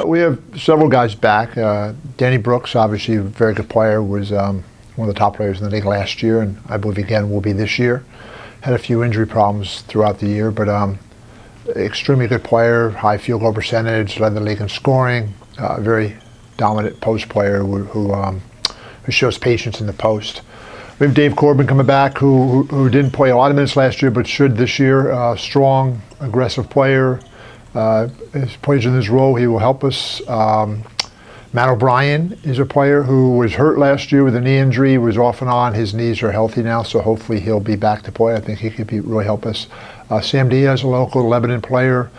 We have several guys back. Danny Brooks, obviously a very good player, was one of the top players in the league last year, and I believe again will be this year. Had a few injury problems throughout the year, but extremely good player, high field goal percentage, led the league in scoring, very dominant post player who shows patience in the post. We have Dave Corbin coming back, who didn't play a lot of minutes last year, but should this year. Strong, aggressive player. As plays in this role, he will help us. Matt O'Brien is a player who was hurt last year with a knee injury, was off and on. His knees are healthy now, so hopefully he'll be back to play. I think he could really help us. Sam Diaz, a local Lebanon player,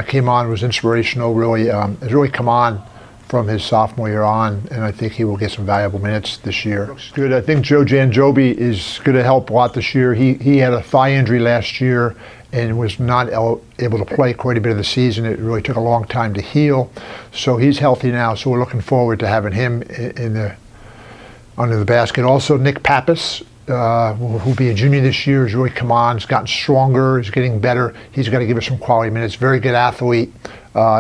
came on, was inspirational, has really come on from his sophomore year on, and I think he will get some valuable minutes this year. Looks good. I think Joe Janjobi is going to help a lot this year. He had a thigh injury last year and was not able to play quite a bit of the season. It really took a long time to heal. So he's healthy now, so we're looking forward to having him under the basket. Also, Nick Pappas, who'll be a junior this year, has really come on, has gotten stronger, is getting better. He's got to give us some quality minutes. Very good athlete.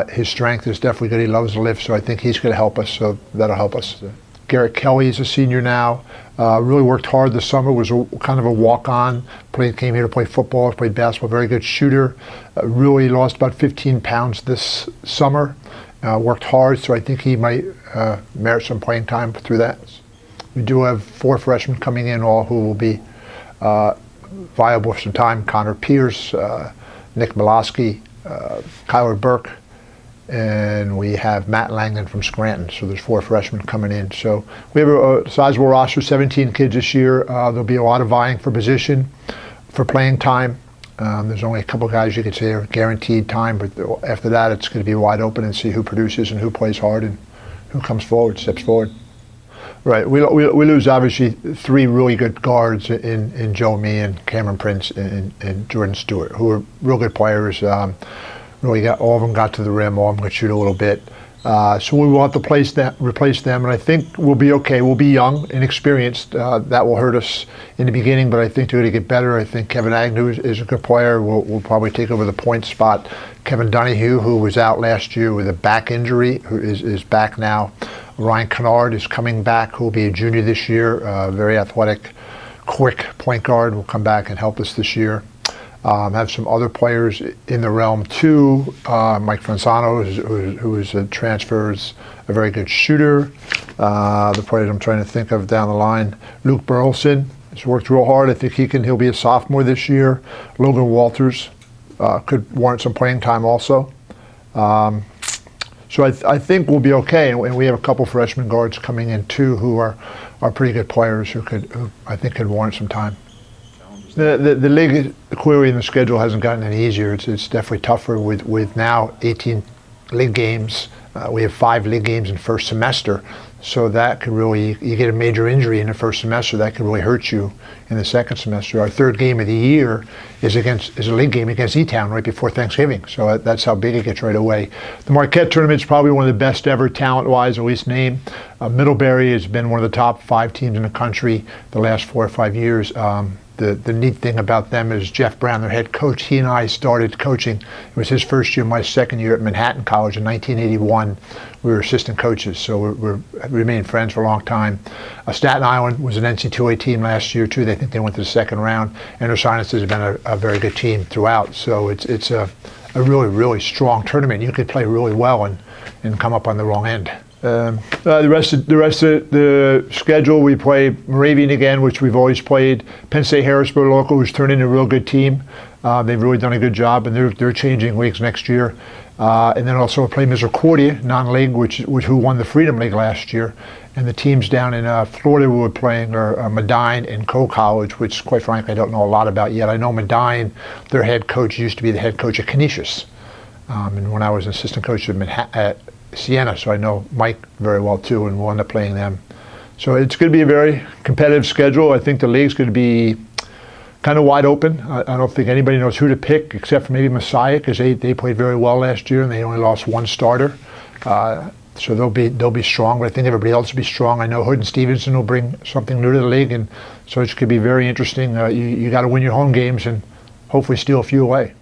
His strength is definitely good. He loves to lift, so I think he's going to help us, so that'll help us. Garrett Kelly is a senior now. Really worked hard this summer, was kind of a walk-on. Came here to play football, played basketball, very good shooter. Really lost about 15 pounds this summer. Worked hard, so I think he might merit some playing time through that. We do have 4 freshmen coming in, all who will be viable for some time. Connor Pierce, Nick Miloski, Kyler Burke, and we have Matt Langdon from Scranton. So there's 4 freshmen coming in. So we have a sizable roster, 17 kids this year. There'll be a lot of vying for position, for playing time. There's only a couple of guys you could say are guaranteed time, but after that it's going to be wide open and see who produces and who plays hard and who comes forward, steps forward. Right, we lose obviously 3 really good guards in Joe Me and Cameron Prince and Jordan Stewart, who are real good players. Really all of them got to the rim, all of them could shoot a little bit. So we will have to replace them, and I think we'll be okay. We'll be young, inexperienced. That will hurt us in the beginning, but I think they're going to get better. I think Kevin Agnew is a good player. Will probably take over the point spot. Kevin Donahue, who was out last year with a back injury, who is back now. Ryan Kennard is coming back, who will be a junior this year. Very athletic, quick point guard, will come back and help us this year. Have some other players in the realm too. Mike Franzano, who is a transfer, is a very good shooter. The players I'm trying to think of down the line, Luke Burleson has worked real hard. I think he'll be a sophomore this year. Logan Walters could warrant some playing time also. So I think we'll be okay, and we have a couple freshman guards coming in too who are pretty good players who I think could warrant some time. The league clearly in the schedule hasn't gotten any easier. It's definitely tougher with now 18 league games. We have 5 league games in first semester, so that could really, you get a major injury in the first semester, that could really hurt you in the second semester. Our 3rd game of the year is a league game against E-Town right before Thanksgiving, so that's how big it gets right away. The Marquette tournament is probably one of the best ever talent-wise, at least name. Middlebury has been one of the top 5 teams in the country the last 4 or 5 years. The neat thing about them is Jeff Brown, their head coach, he and I started coaching. It was his first year, my second year at Manhattan College in 1981. We were assistant coaches, so we remained friends for a long time. Staten Island was an NC2A team last year too. They think they went to the 2nd round. And Ursinus has been a very good team throughout. So it's a really, really strong tournament. You could play really well and come up on the wrong end. The rest of the schedule, we play Moravian again, which we've always played. Penn State Harrisburg local, who's turned into a real good team. They've really done a good job, and they're changing leagues next year. And then also play Misericordia non-league, who won the Freedom League last year. And the teams down in Florida we were playing are Medine and Cole College, which quite frankly I don't know a lot about yet. I know Medine, their head coach used to be the head coach at Canisius, and when I was an assistant coach at Siena, so I know Mike very well too, and we'll end up playing them. So it's going to be a very competitive schedule. I think the league's going to be kind of wide open. I don't think anybody knows who to pick except for maybe Messiah, because they played very well last year and they only lost 1 starter. So they'll be strong, but I think everybody else will be strong. I know Hood and Stevenson will bring something new to the league, and so it could be very interesting. You got to win your home games and hopefully steal a few away.